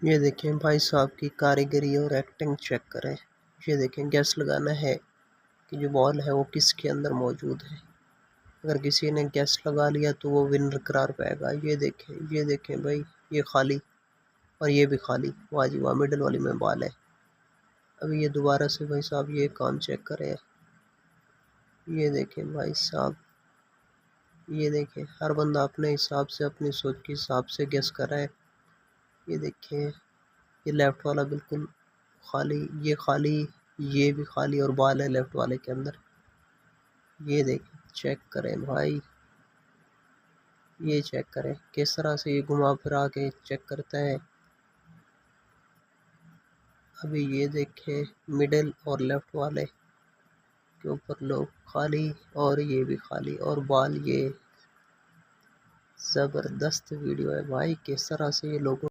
ये देखें भाई साहब की कारीगरी और एक्टिंग चेक करें। ये देखें गैस लगाना है कि जो बॉल है वो किसके अंदर मौजूद है। अगर किसी ने गैस लगा लिया तो वो विनर करार पाएगा। ये देखें भाई, ये खाली और ये भी खाली। वाह जी वाह, मिडल वाली में बॉल है। अभी ये दोबारा से भाई साहब ये काम चेक करें। ये देखें भाई साहब, ये देखें हर बंदा अपने हिसाब से, अपनी सोच के हिसाब से गैस कर रहा है। ये देखें, ये लेफ्ट वाला बिल्कुल खाली, ये खाली, ये भी खाली और बॉल है लेफ्ट वाले के अंदर। ये देखें, चेक करें भाई, ये चेक करें किस तरह से ये घुमा फिरा के चेक करता है। अभी ये देखें मिडिल और लेफ्ट वाले के ऊपर लोग खाली और ये भी खाली और बॉल। ये ज़बरदस्त वीडियो है भाई, किस तरह से ये लोगों